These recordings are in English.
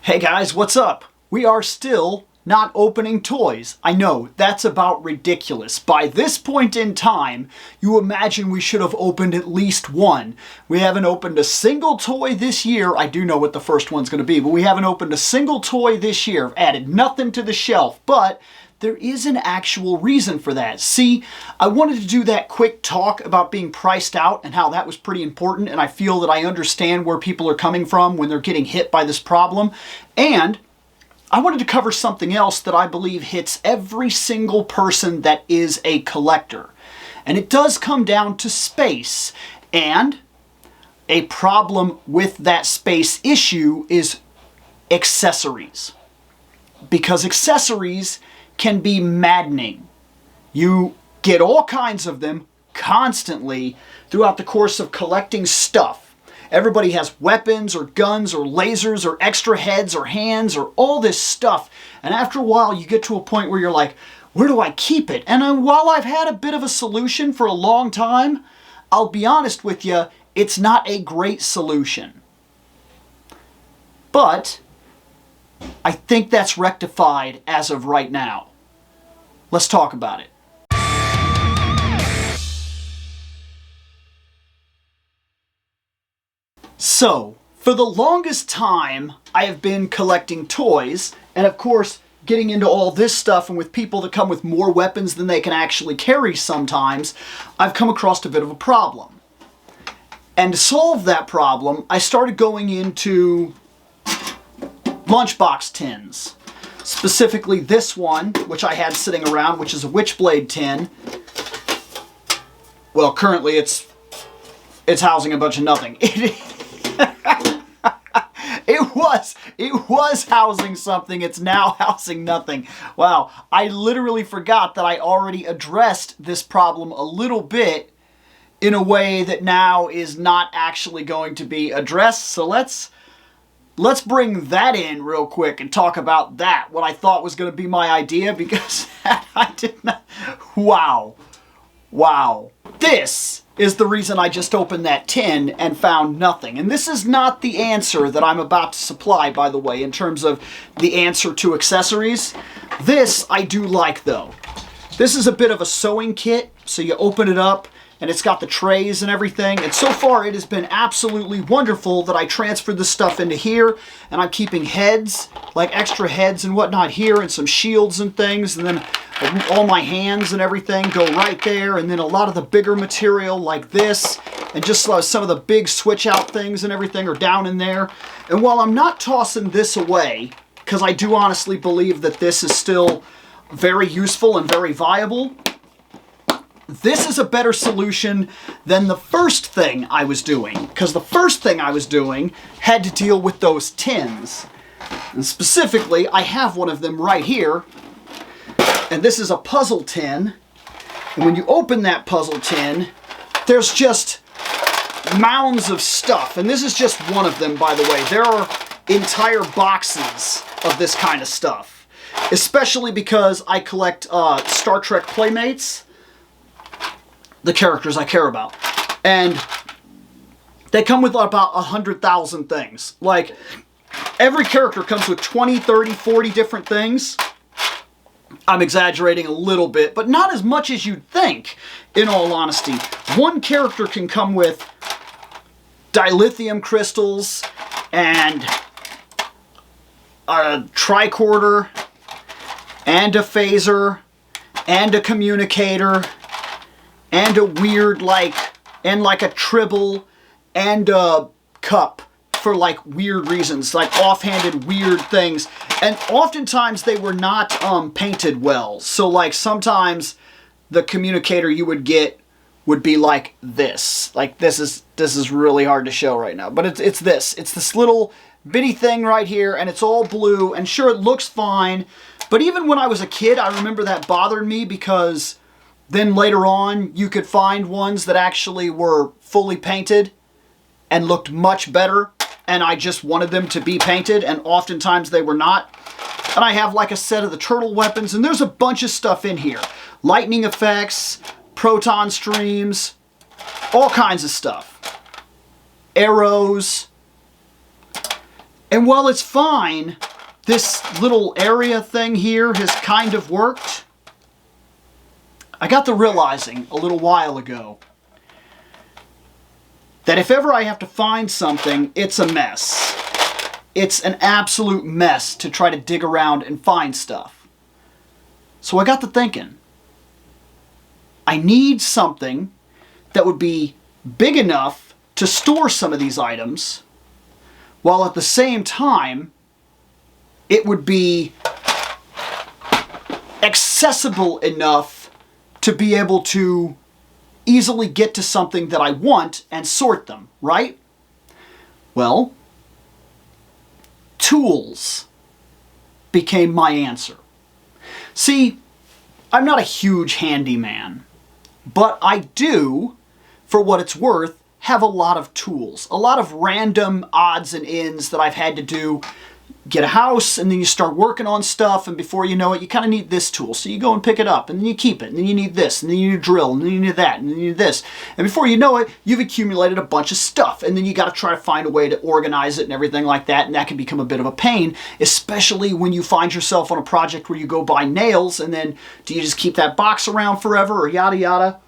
Hey guys, what's up? We are still not opening toys. I know, that's about ridiculous. By this point in time, you imagine we should have opened at least one. We haven't opened a single toy this year. I do know what the first one's going to be, but we haven't opened a single toy this year. I've added nothing to the shelf, but there is an actual reason for that. See, I wanted to do that quick talk about being priced out and how that was pretty important, and I feel that I understand where people are coming from when they're getting hit by this problem. And I wanted to cover something else that I believe hits every single person that is a collector. And it does come down to space. And a problem with that space issue is accessories. Because accessories can be maddening. You get all kinds of them constantly throughout the course of collecting stuff. Everybody has weapons or guns or lasers or extra heads or hands or all this stuff. And after a while you get to a point where you're like, where do I keep it? And while I've had a bit of a solution for a long time, I'll be honest with you, it's not a great solution. But I think that's rectified as of right now. Let's talk about it. So, for the longest time, I have been collecting toys, and of course, getting into all this stuff, and with people that come with more weapons than they can actually carry sometimes, I've come across a bit of a problem. And to solve that problem, I started going into lunchbox tins. Specifically this one, which I had sitting around, which is a Witchblade tin. Well, currently it's housing a bunch of nothing. It was housing something. It's now housing nothing. Wow, I literally forgot that I already addressed this problem a little bit in a way that now is not actually going to be addressed. So let's bring that in real quick and talk about that. What I thought was going to be my idea, because I did not. Wow. This is the reason I just opened that tin and found nothing. And this is not the answer that I'm about to supply, by the way, in terms of the answer to accessories. This I do like, though. This is a bit of a sewing kit, so you open it up, and it's got the trays and everything. And so far it has been absolutely wonderful that I transferred this stuff into here, and I'm keeping heads, like extra heads and whatnot here, and some shields and things, and then all my hands and everything go right there, and then a lot of the bigger material like this, and just some of the big switch out things and everything are down in there. And while I'm not tossing this away, because I do honestly believe that this is still very useful and very viable, this is a better solution than the first thing I was doing, because the first thing I was doing had to deal with those tins. And specifically, I have one of them right here, and this is a puzzle tin. And when you open that puzzle tin, there's just mounds of stuff. And this is just one of them, by the way. There are entire boxes of this kind of stuff, especially because I collect Star Trek Playmates, the characters I care about. And they come with about 100,000 things. Like, every character comes with 20, 30, 40 different things. I'm exaggerating a little bit, but not as much as you'd think, in all honesty. One character can come with dilithium crystals, and a tricorder, and a phaser, and a communicator, and a weird, and a tribble, and a cup for weird reasons, offhanded weird things. And oftentimes they were not painted well. So sometimes the communicator you would get would be like this. This is really hard to show right now, but it's this little bitty thing right here, and it's all blue, and sure, it looks fine, but even when I was a kid, I remember that bothered me, because then later on, you could find ones that actually were fully painted and looked much better, and I just wanted them to be painted, and oftentimes they were not. And I have a set of the turtle weapons, and there's a bunch of stuff in here. Lightning effects, proton streams, all kinds of stuff. Arrows, And while it's fine, this little area thing here has kind of worked. I got to realizing a little while ago that if ever I have to find something, it's a mess. It's an absolute mess to try to dig around and find stuff. So I got to thinking, I need something that would be big enough to store some of these items, while at the same time, it would be accessible enough to be able to easily get to something that I want and sort them, right? Well, tools became my answer. See, I'm not a huge handyman, but I do, for what it's worth, have a lot of tools, a lot of random odds and ends that I've had to do. Get a house, and then you start working on stuff, and before you know it, you kind of need this tool. So you go and pick it up, and then you keep it, and then you need this, and then you need a drill, and then you need that, and then you need this. And before you know it, you've accumulated a bunch of stuff, and then you got to try to find a way to organize it and everything like that, and that can become a bit of a pain, especially when you find yourself on a project where you go buy nails, and then do you just keep that box around forever, or yada yada?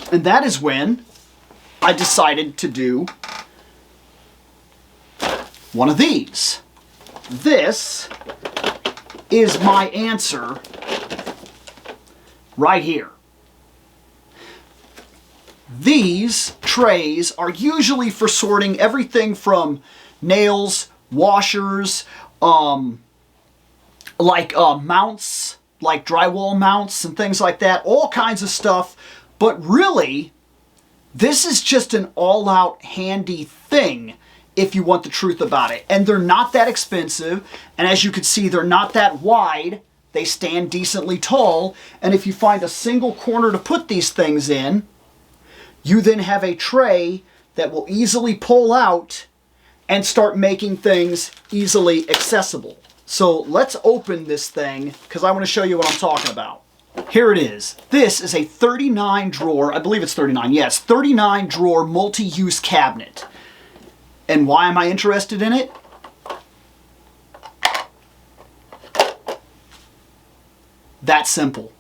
And that is when I decided to do one of these. This is my answer right here. These trays are usually for sorting everything from nails, washers, mounts, like drywall mounts and things like that, all kinds of stuff. But really, this is just an all-out handy thing if you want the truth about it. And they're not that expensive, and as you can see, they're not that wide. They stand decently tall, and if you find a single corner to put these things in, you then have a tray that will easily pull out and start making things easily accessible. So let's open this thing, because I want to show you what I'm talking about. Here it is. This is a 39 drawer, I believe it's 39, yes, 39 drawer multi-use cabinet. And why am I interested in it? That simple.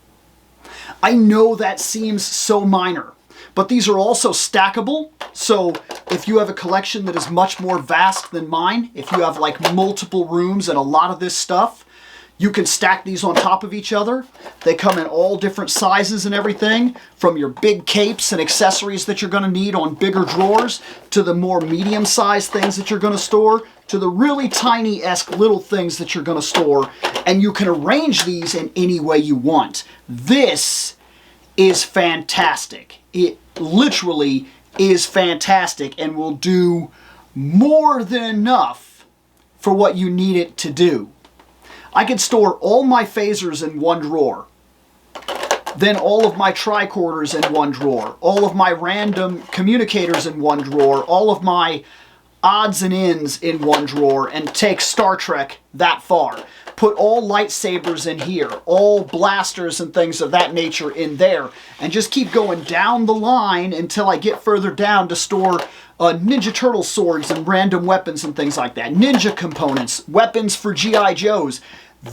I know that seems so minor, but these are also stackable. So if you have a collection that is much more vast than mine, if you have like multiple rooms and a lot of this stuff, you can stack these on top of each other. They come in all different sizes and everything, from your big capes and accessories that you're going to need on bigger drawers, to the more medium-sized things that you're going to store, to the really tiny-esque little things that you're going to store, and you can arrange these in any way you want. This is fantastic. It literally is fantastic and will do more than enough for what you need it to do. I could store all my phasers in one drawer, then all of my tricorders in one drawer, all of my random communicators in one drawer, all of my odds and ends in one drawer, and take Star Trek that far. Put all lightsabers in here, all blasters and things of that nature in there, and just keep going down the line until I get further down to store Ninja Turtle swords and random weapons and things like that. Ninja components, weapons for G.I. Joes.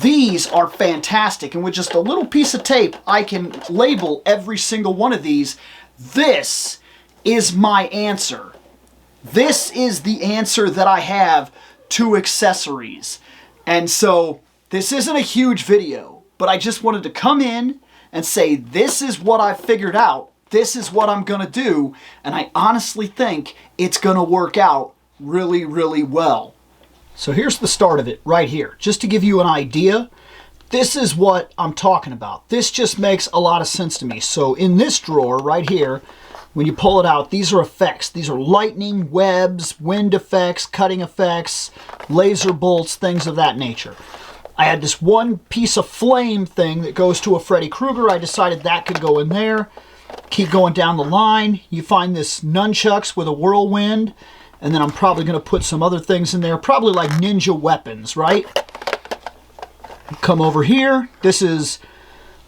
These are fantastic, and with just a little piece of tape, I can label every single one of these. This is my answer. This is the answer that I have to accessories. And so, this isn't a huge video, but I just wanted to come in and say, this is what I've figured out. This is what I'm going to do, and I honestly think it's going to work out really, really well. So here's the start of it right here. Just to give you an idea, this is what I'm talking about. This just makes a lot of sense to me. So in this drawer right here, when you pull it out, these are effects. These are lightning, webs, wind effects, cutting effects, laser bolts, things of that nature. I had this one piece of flame thing that goes to a Freddy Krueger. I decided that could go in there. Keep going down the line. You find this nunchucks with a whirlwind. And then I'm probably going to put some other things in there, probably like ninja weapons, right? Come over here. This is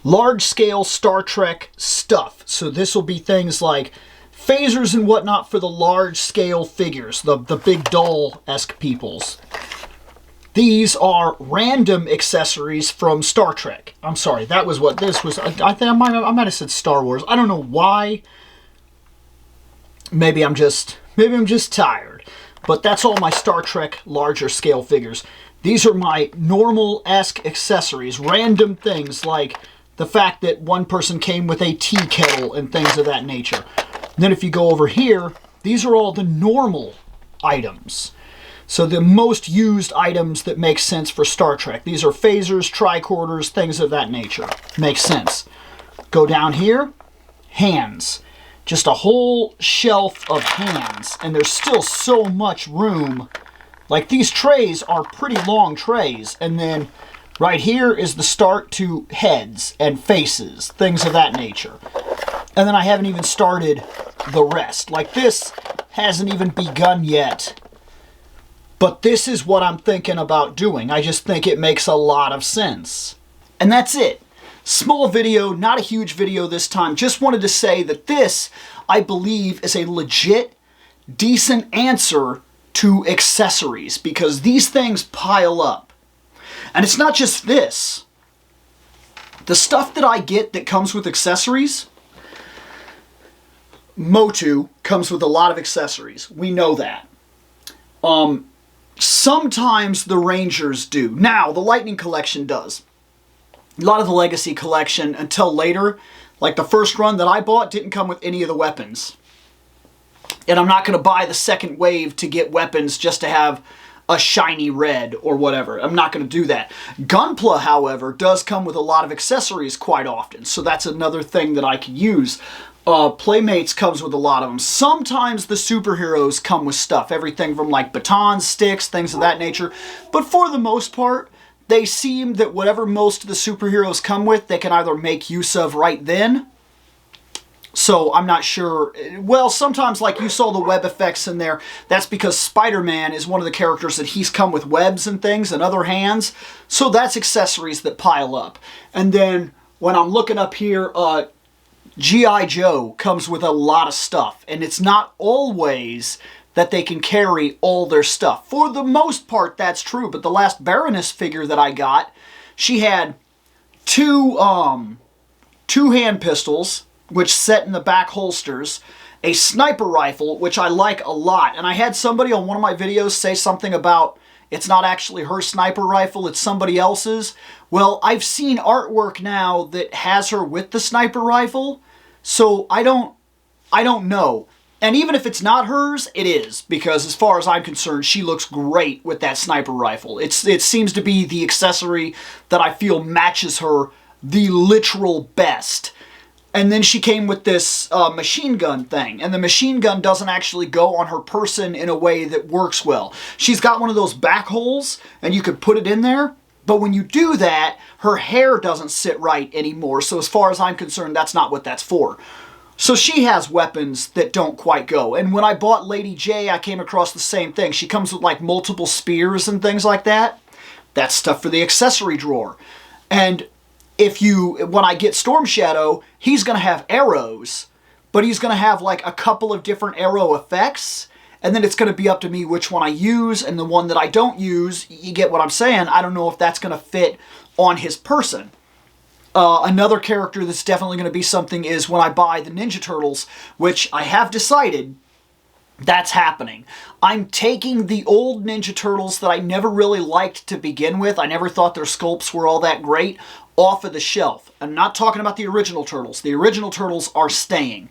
large-scale Star Trek stuff. So this will be things like phasers and whatnot for the large-scale figures, the big doll-esque peoples. These are random accessories from Star Trek. I'm sorry, that was what this was. I think I might have said Star Wars. I don't know why. Maybe I'm just tired. But that's all my Star Trek larger scale figures. These are my normal-esque accessories, random things like the fact that one person came with a tea kettle and things of that nature. And then if you go over here, these are all the normal items. So the most used items that make sense for Star Trek. These are phasers, tricorders, things of that nature. Makes sense. Go down here, hands. Just a whole shelf of hands, and there's still so much room. Like, these trays are pretty long trays, and then right here is the start to heads and faces, things of that nature. And then I haven't even started the rest. Like, this hasn't even begun yet. But this is what I'm thinking about doing. I just think it makes a lot of sense. And that's it. Small video, not a huge video this time. Just wanted to say that this, I believe, is a legit, decent answer to accessories, because these things pile up. And it's not just this. The stuff that I get that comes with accessories, Motu comes with a lot of accessories. We know that. Sometimes the Rangers do. Now, the Lightning Collection does. A lot of the Legacy Collection, until later, like the first run that I bought, didn't come with any of the weapons. And I'm not going to buy the second wave to get weapons just to have a shiny red or whatever. I'm not going to do that. Gunpla, however, does come with a lot of accessories quite often, so that's another thing that I can use. Playmates comes with a lot of them. Sometimes the superheroes come with stuff, everything from like batons, sticks, things of that nature. But for the most part, they seem that whatever most of the superheroes come with, they can either make use of right then. So I'm not sure. Well, sometimes, like you saw the web effects in there, that's because Spider-Man is one of the characters that he's come with webs and things and other hands. So that's accessories that pile up. And then when I'm looking up here, G.I. Joe comes with a lot of stuff. And it's not always that they can carry all their stuff. For the most part, that's true. But the last Baroness figure that I got, she had two hand pistols, which set in the back holsters, a sniper rifle, which I like a lot. And I had somebody on one of my videos say something about it's not actually her sniper rifle, it's somebody else's. Well, I've seen artwork now that has her with the sniper rifle, so I don't know. And even if it's not hers, it is, because as far as I'm concerned, she looks great with that sniper rifle. It seems to be the accessory that I feel matches her the literal best. And then she came with this machine gun thing. And the machine gun doesn't actually go on her person in a way that works well. She's got one of those back holes, and you could put it in there. But when you do that, her hair doesn't sit right anymore. So as far as I'm concerned, that's not what that's for. So she has weapons that don't quite go. And when I bought Lady J, I came across the same thing. She comes with like multiple spears and things like that. That's stuff for the accessory drawer. And when I get Storm Shadow, he's going to have arrows, but he's going to have like a couple of different arrow effects, and then it's going to be up to me which one I use, and the one that I don't use, you get what I'm saying, I don't know if that's going to fit on his person. Another character that's definitely going to be something is when I buy the Ninja Turtles, which I have decided that's happening. I'm taking the old Ninja Turtles that I never really liked to begin with. I never thought their sculpts were all that great, off of the shelf. I'm not talking about the original Turtles. The original Turtles are staying.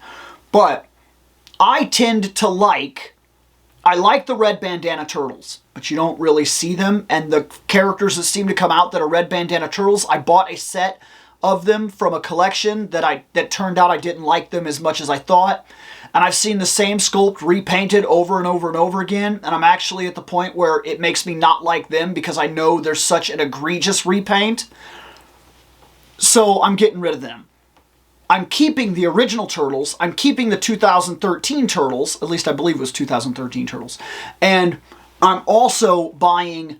But I tend to I like the Red Bandana Turtles, but you don't really see them. And the characters that seem to come out that are Red Bandana Turtles, I bought a set of them from a collection that turned out I didn't like them as much as I thought. And I've seen the same sculpt repainted over and over and over again. And I'm actually at the point where it makes me not like them because I know there's such an egregious repaint. So I'm getting rid of them. I'm keeping the original Turtles. I'm keeping the 2013 Turtles. At least I believe it was 2013 Turtles. And I'm also buying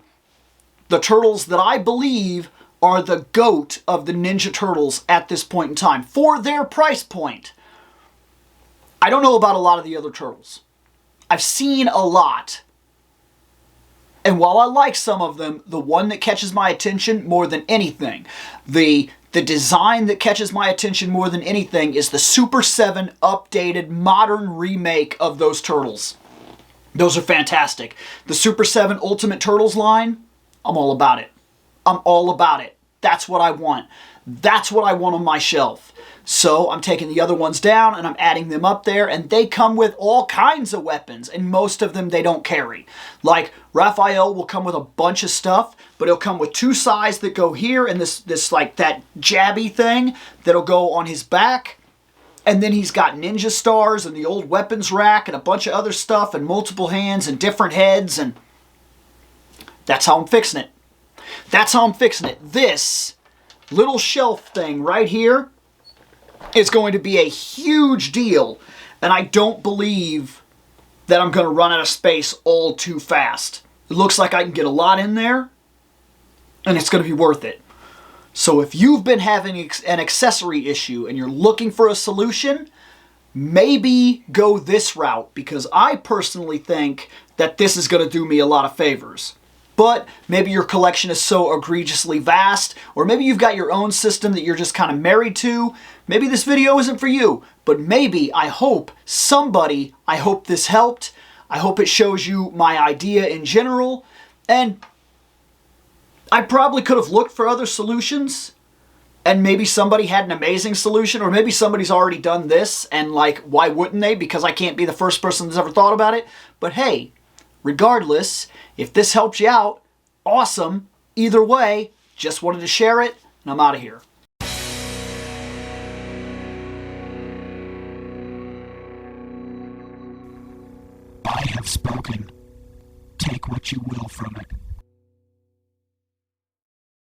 the Turtles that I believe are the GOAT of the Ninja Turtles at this point in time. For their price point. I don't know about a lot of the other Turtles. I've seen a lot. And while I like some of them, the one that catches my attention more than anything, the design that catches my attention more than anything is the Super 7 updated modern remake of those turtles. Those are fantastic. The Super 7 Ultimate Turtles line, I'm all about it. I'm all about it. That's what I want. That's what I want on my shelf. So I'm taking the other ones down and I'm adding them up there, and they come with all kinds of weapons, and most of them they don't carry. Like Raphael will come with a bunch of stuff, but he'll come with 2 sais that go here, and this like that jabby thing that'll go on his back. And then he's got ninja stars and the old weapons rack and a bunch of other stuff and multiple hands and different heads, and that's how I'm fixing it. That's how I'm fixing it. This little shelf thing right here is going to be a huge deal, and I don't believe that I'm going to run out of space all too fast. It looks like I can get a lot in there, and it's going to be worth it. So if you've been having an accessory issue and you're looking for a solution, maybe go this route, because I personally think that this is going to do me a lot of favors. But maybe your collection is so egregiously vast, or maybe you've got your own system that you're just kind of married to. Maybe this video isn't for you, but maybe, I hope this helped. I hope it shows you my idea in general, and I probably could have looked for other solutions, and maybe somebody had an amazing solution, or maybe somebody's already done this, and like, why wouldn't they? Because I can't be the first person that's ever thought about it. But hey, regardless, if this helps you out, awesome. Either way, just wanted to share it, and I'm out of here. I have spoken. Take what you will from it.